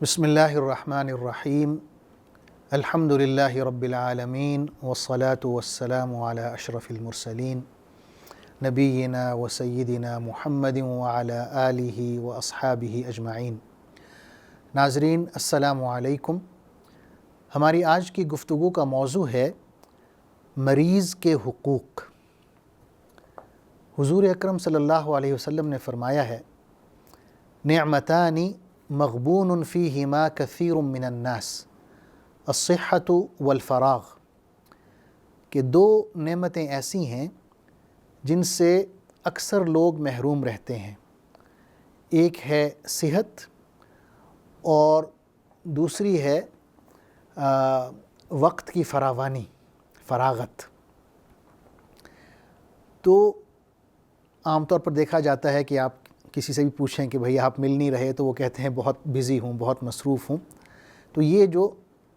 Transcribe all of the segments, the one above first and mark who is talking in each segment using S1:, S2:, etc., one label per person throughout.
S1: بسم اللہ الرحمن الرحیم الحمد للہ رب العالمین والصلاة والسلام علی اشرف المرسلین نبینا و سیدنا محمد وعلی آلہ و اصحابہ اجمعین۔ ناظرین السلام علیکم۔ ہماری آج کی گفتگو کا موضوع ہے مریض کے حقوق۔ حضور اکرم صلی اللہ علیہ وسلم نے فرمایا ہے، نعمتان مغبون فیہما کثیر من الناس الصحۃ والفراغ، کہ دو نعمتیں ایسی ہیں جن سے اکثر لوگ محروم رہتے ہیں، ایک ہے صحت اور دوسری ہے وقت کی فراوانی، فراغت۔ تو عام طور پر دیکھا جاتا ہے کہ آپ کسی سے بھی پوچھیں کہ بھئی آپ مل نہیں رہے تو وہ کہتے ہیں بہت بزی ہوں، بہت مصروف ہوں۔ تو یہ جو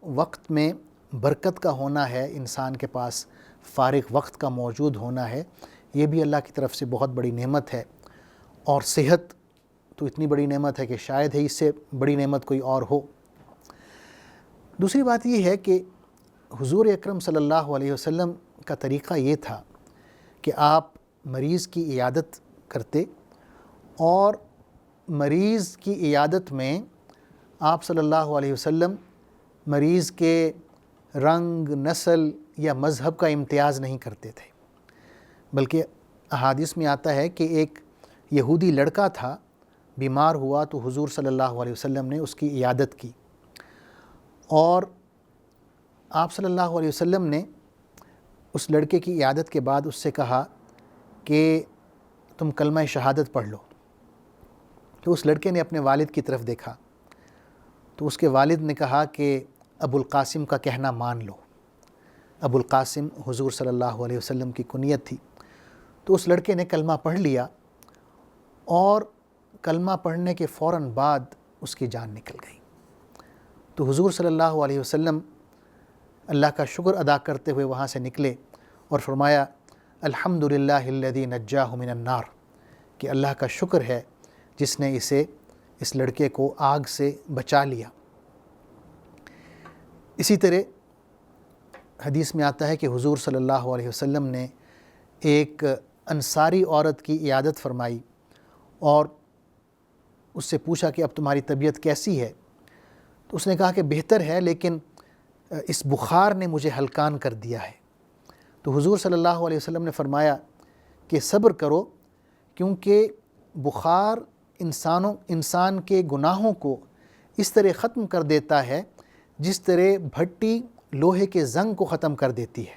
S1: وقت میں برکت کا ہونا ہے، انسان کے پاس فارغ وقت کا موجود ہونا ہے، یہ بھی اللہ کی طرف سے بہت بڑی نعمت ہے۔ اور صحت تو اتنی بڑی نعمت ہے کہ شاید ہی اس سے بڑی نعمت کوئی اور ہو۔ دوسری بات یہ ہے کہ حضور اکرم صلی اللہ علیہ وسلم کا طریقہ یہ تھا کہ آپ مریض کی عیادت کرتے، اور مریض کی عیادت میں آپ صلی اللہ علیہ وسلم مریض کے رنگ، نسل یا مذہب کا امتیاز نہیں کرتے تھے، بلکہ احادیث میں آتا ہے کہ ایک یہودی لڑکا تھا، بیمار ہوا تو حضور صلی اللہ علیہ وسلم نے اس کی عیادت کی، اور آپ صلی اللہ علیہ وسلم نے اس لڑکے کی عیادت کے بعد اس سے کہا کہ تم کلمہ شہادت پڑھ لو۔ تو اس لڑکے نے اپنے والد کی طرف دیکھا تو اس کے والد نے کہا کہ ابو القاسم کا کہنا مان لو۔ ابو القاسم حضور صلی اللہ علیہ وسلم کی کنیت تھی۔ تو اس لڑکے نے کلمہ پڑھ لیا، اور کلمہ پڑھنے کے فوراً بعد اس کی جان نکل گئی۔ تو حضور صلی اللہ علیہ وسلم اللہ کا شکر ادا کرتے ہوئے وہاں سے نکلے اور فرمایا، الحمدللہ الذی نجاہ من النار، کہ اللہ کا شکر ہے جس نے اس لڑکے کو آگ سے بچا لیا۔ اسی طرح حدیث میں آتا ہے کہ حضور صلی اللہ علیہ وسلم نے ایک انصاری عورت کی عیادت فرمائی اور اس سے پوچھا کہ اب تمہاری طبیعت کیسی ہے؟ تو اس نے کہا کہ بہتر ہے، لیکن اس بخار نے مجھے ہلکان کر دیا ہے۔ تو حضور صلی اللہ علیہ وسلم نے فرمایا کہ صبر کرو، کیونکہ بخار انسان کے گناہوں کو اس طرح ختم کر دیتا ہے جس طرح بھٹی لوہے کے زنگ کو ختم کر دیتی ہے۔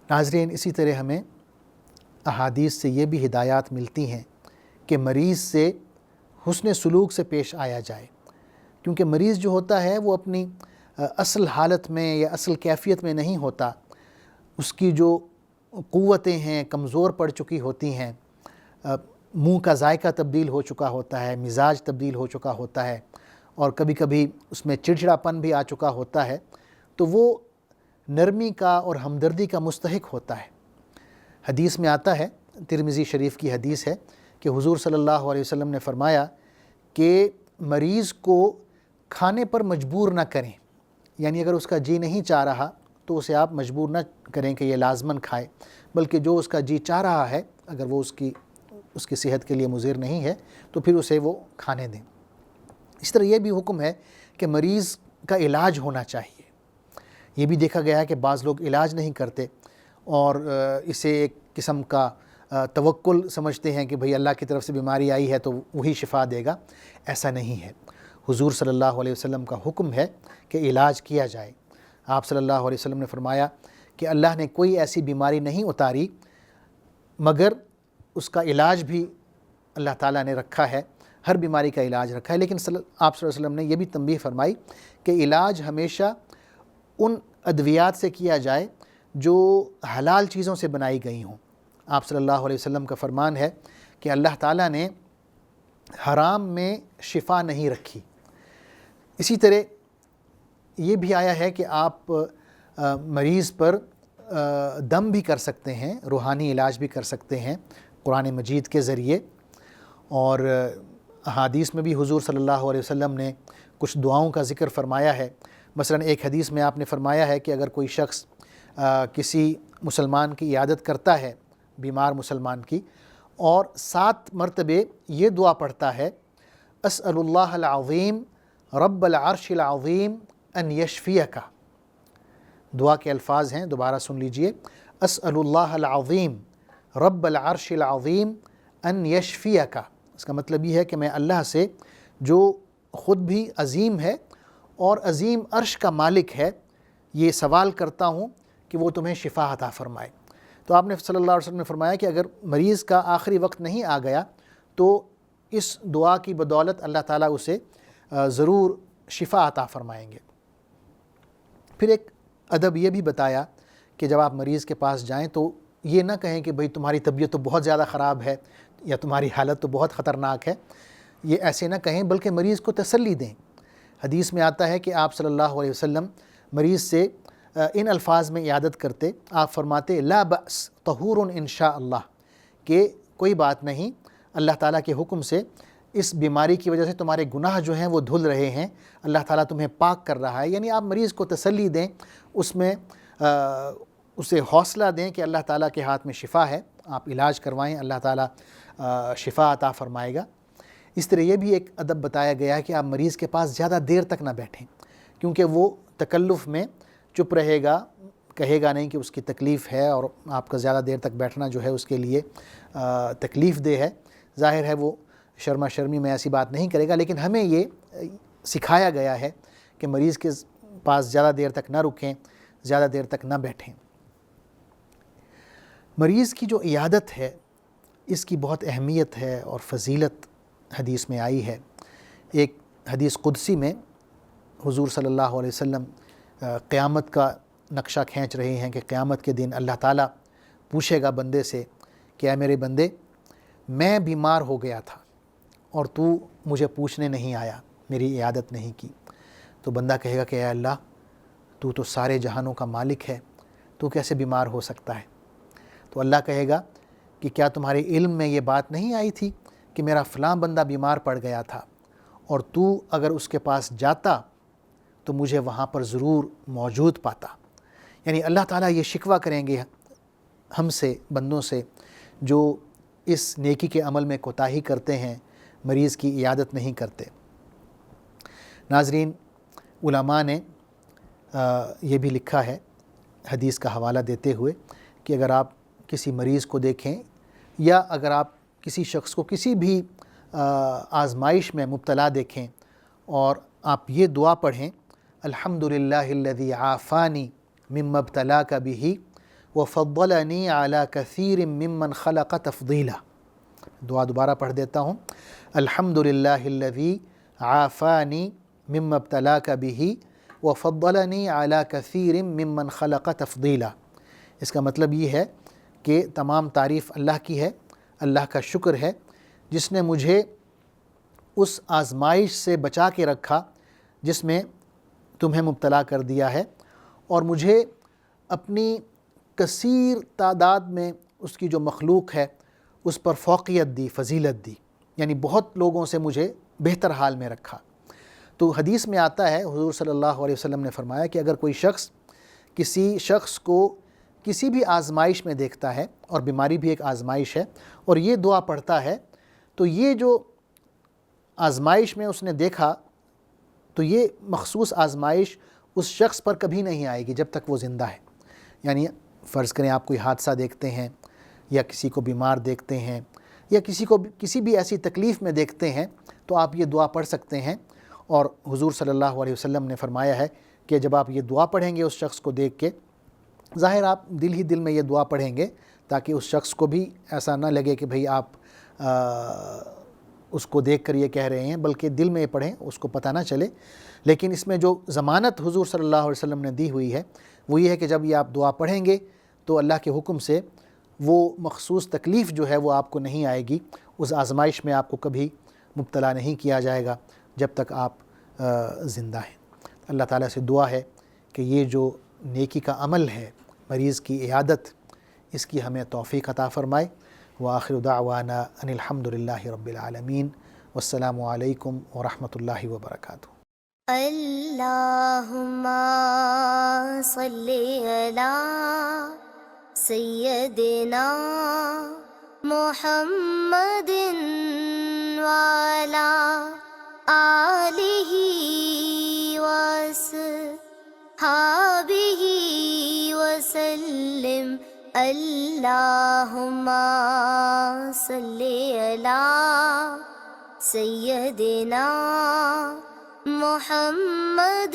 S1: ناظرین، اسی طرح ہمیں احادیث سے یہ بھی ہدایات ملتی ہیں کہ مریض سے حسن سلوک سے پیش آیا جائے، کیونکہ مریض جو ہوتا ہے وہ اپنی اصل حالت میں یا اصل کیفیت میں نہیں ہوتا، اس کی جو قوتیں ہیں کمزور پڑ چکی ہوتی ہیں، منہ کا ذائقہ تبدیل ہو چکا ہوتا ہے، مزاج تبدیل ہو چکا ہوتا ہے، اور کبھی کبھی اس میں چڑچڑاپن بھی آ چکا ہوتا ہے، تو وہ نرمی کا اور ہمدردی کا مستحق ہوتا ہے۔ حدیث میں آتا ہے، ترمذی شریف کی حدیث ہے، کہ حضور صلی اللہ علیہ وسلم نے فرمایا کہ مریض کو کھانے پر مجبور نہ کریں، یعنی اگر اس کا جی نہیں چاہ رہا تو اسے آپ مجبور نہ کریں کہ یہ لازماً کھائے، بلکہ جو اس کا جی چاہ رہا ہے، اگر وہ اس کی صحت کے لیے مضر نہیں ہے تو پھر اسے وہ کھانے دیں۔ اس طرح یہ بھی حکم ہے کہ مریض کا علاج ہونا چاہیے۔ یہ بھی دیکھا گیا ہے کہ بعض لوگ علاج نہیں کرتے اور اسے ایک قسم کا توکل سمجھتے ہیں کہ بھئی اللہ کی طرف سے بیماری آئی ہے تو وہی شفا دے گا۔ ایسا نہیں ہے۔ حضور صلی اللہ علیہ وسلم کا حکم ہے کہ علاج کیا جائے۔ آپ صلی اللہ علیہ وسلم نے فرمایا کہ اللہ نے کوئی ایسی بیماری نہیں اتاری مگر اس کا علاج بھی اللہ تعالیٰ نے رکھا ہے، ہر بیماری کا علاج رکھا ہے، لیکن آپ صلی اللہ علیہ وسلم نے یہ بھی تنبیہ فرمائی کہ علاج ہمیشہ ان ادویات سے کیا جائے جو حلال چیزوں سے بنائی گئی ہوں۔ آپ صلی اللہ علیہ وسلم کا فرمان ہے کہ اللہ تعالیٰ نے حرام میں شفا نہیں رکھی۔ اسی طرح یہ بھی آیا ہے کہ آپ مریض پر دم بھی کر سکتے ہیں، روحانی علاج بھی کر سکتے ہیں قرآن مجید کے ذریعے، اور احادیث میں بھی حضور صلی اللہ علیہ وسلم نے کچھ دعاؤں کا ذکر فرمایا ہے۔ مثلا ایک حدیث میں آپ نے فرمایا ہے کہ اگر کوئی شخص کسی مسلمان کی عیادت کرتا ہے، بیمار مسلمان کی، اور 7 مرتبے یہ دعا پڑھتا ہے، اسأل اللہ العظیم رب العرش العظیم ان یشفیک۔ دعا کے الفاظ ہیں، دوبارہ سن لیجئے، اسأل اللہ العظیم رب العرش العظیم ان یشفیک۔ اس کا مطلب یہ ہے کہ میں اللہ سے، جو خود بھی عظیم ہے اور عظیم عرش کا مالک ہے، یہ سوال کرتا ہوں کہ وہ تمہیں شفا عطا فرمائے۔ تو آپ نے صلی اللہ علیہ وسلم نے فرمایا کہ اگر مریض کا آخری وقت نہیں آ گیا تو اس دعا کی بدولت اللہ تعالیٰ اسے ضرور شفا عطا فرمائیں گے۔ پھر ایک ادب یہ بھی بتایا کہ جب آپ مریض کے پاس جائیں تو یہ نہ کہیں کہ بھئی تمہاری طبیعت تو بہت زیادہ خراب ہے یا تمہاری حالت تو بہت خطرناک ہے، یہ ایسے نہ کہیں، بلکہ مریض کو تسلی دیں۔ حدیث میں آتا ہے کہ آپ صلی اللہ علیہ وسلم مریض سے ان الفاظ میں عیادت کرتے، آپ فرماتے لا بأس طہور انشاء اللہ، کہ کوئی بات نہیں، اللہ تعالیٰ کے حکم سے اس بیماری کی وجہ سے تمہارے گناہ جو ہیں وہ دھل رہے ہیں، اللہ تعالیٰ تمہیں پاک کر رہا ہے۔ یعنی آپ مریض کو تسلی دیں، اس میں اسے حوصلہ دیں کہ اللہ تعالیٰ کے ہاتھ میں شفا ہے، آپ علاج کروائیں، اللہ تعالیٰ شفا عطا فرمائے گا۔ اس طرح یہ بھی ایک ادب بتایا گیا ہے کہ آپ مریض کے پاس زیادہ دیر تک نہ بیٹھیں، کیونکہ وہ تکلف میں چپ رہے گا، کہے گا نہیں کہ اس کی تکلیف ہے، اور آپ کا زیادہ دیر تک بیٹھنا جو ہے اس کے لیے تکلیف دہ ہے۔ ظاہر ہے وہ شرما شرمی میں ایسی بات نہیں کرے گا، لیکن ہمیں یہ سکھایا گیا ہے کہ مریض کے پاس زیادہ دیر تک نہ رکیں، زیادہ دیر تک نہ بیٹھیں۔ مریض کی جو عیادت ہے اس کی بہت اہمیت ہے اور فضیلت حدیث میں آئی ہے۔ ایک حدیث قدسی میں حضور صلی اللہ علیہ وسلم قیامت کا نقشہ کھینچ رہے ہیں کہ قیامت کے دن اللہ تعالیٰ پوچھے گا بندے سے کہ اے میرے بندے، میں بیمار ہو گیا تھا اور تو مجھے پوچھنے نہیں آیا، میری عیادت نہیں کی۔ تو بندہ کہے گا کہ اے اللہ، تو سارے جہانوں کا مالک ہے، تو کیسے بیمار ہو سکتا ہے؟ تو اللہ کہے گا کہ کیا تمہارے علم میں یہ بات نہیں آئی تھی کہ میرا فلاں بندہ بیمار پڑ گیا تھا، اور تو اگر اس کے پاس جاتا تو مجھے وہاں پر ضرور موجود پاتا۔ یعنی اللہ تعالیٰ یہ شکوہ کریں گے ہم سے، بندوں سے جو اس نیکی کے عمل میں کوتاہی کرتے ہیں، مریض کی عیادت نہیں کرتے۔ ناظرین، علماء نے یہ بھی لکھا ہے حدیث کا حوالہ دیتے ہوئے کہ اگر آپ کسی مریض کو دیکھیں یا اگر آپ کسی شخص کو کسی بھی آزمائش میں مبتلا دیکھیں اور آپ یہ دعا پڑھیں، الحمدللہ الذی عافانی مما ابتلاک بہ وفضلنی علی کثیر ممن خلق تفضیلا۔ دعا دوبارہ پڑھ دیتا ہوں، الحمدللہ الذی عافانی مما ابتلاک بہ وفضلنی علی کثیر ممن خلق تفضیلا۔ اس کا مطلب یہ ہے کہ تمام تعریف اللہ کی ہے، اللہ کا شکر ہے جس نے مجھے اس آزمائش سے بچا کے رکھا جس میں تمہیں مبتلا کر دیا ہے، اور مجھے اپنی کثیر تعداد میں اس کی جو مخلوق ہے اس پر فوقیت دی، فضیلت دی، یعنی بہت لوگوں سے مجھے بہتر حال میں رکھا۔ تو حدیث میں آتا ہے، حضور صلی اللہ علیہ وسلم نے فرمایا کہ اگر کوئی شخص کسی شخص کو کسی بھی آزمائش میں دیکھتا ہے، اور بیماری بھی ایک آزمائش ہے، اور یہ دعا پڑھتا ہے، تو یہ جو آزمائش میں اس نے دیکھا، تو یہ مخصوص آزمائش اس شخص پر کبھی نہیں آئے گی جب تک وہ زندہ ہے۔ یعنی فرض کریں آپ کوئی حادثہ دیکھتے ہیں یا کسی کو بیمار دیکھتے ہیں یا کسی کو کسی بھی ایسی تکلیف میں دیکھتے ہیں، تو آپ یہ دعا پڑھ سکتے ہیں۔ اور حضور صلی اللہ علیہ وسلم نے فرمایا ہے کہ جب آپ یہ دعا پڑھیں گے اس شخص کو دیکھ کے، ظاہر آپ دل ہی دل میں یہ دعا پڑھیں گے تاکہ اس شخص کو بھی ایسا نہ لگے کہ بھئی آپ اس کو دیکھ کر یہ کہہ رہے ہیں، بلکہ دل میں یہ پڑھیں، اس کو پتہ نہ چلے۔ لیکن اس میں جو ضمانت حضور صلی اللہ علیہ وسلم نے دی ہوئی ہے وہ یہ ہے کہ جب یہ آپ دعا پڑھیں گے تو اللہ کے حکم سے وہ مخصوص تکلیف جو ہے وہ آپ کو نہیں آئے گی، اس آزمائش میں آپ کو کبھی مبتلا نہیں کیا جائے گا جب تک آپ زندہ ہیں۔ اللہ تعالیٰ سے دعا ہے کہ یہ جو نیکی کا عمل ہے، مریض کی عیادت، اس کی ہمیں توفیق عطا فرمائے۔ وآخر دعوانا ان الحمد للہ رب العالمین۔ والسلام علیکم ورحمۃ اللہ وبرکاتہ۔
S2: اللہم صلی علی سیدنا محمد وعلی آلہ وصحبہ وسلم۔ اللہم صلی علی سیدنا محمد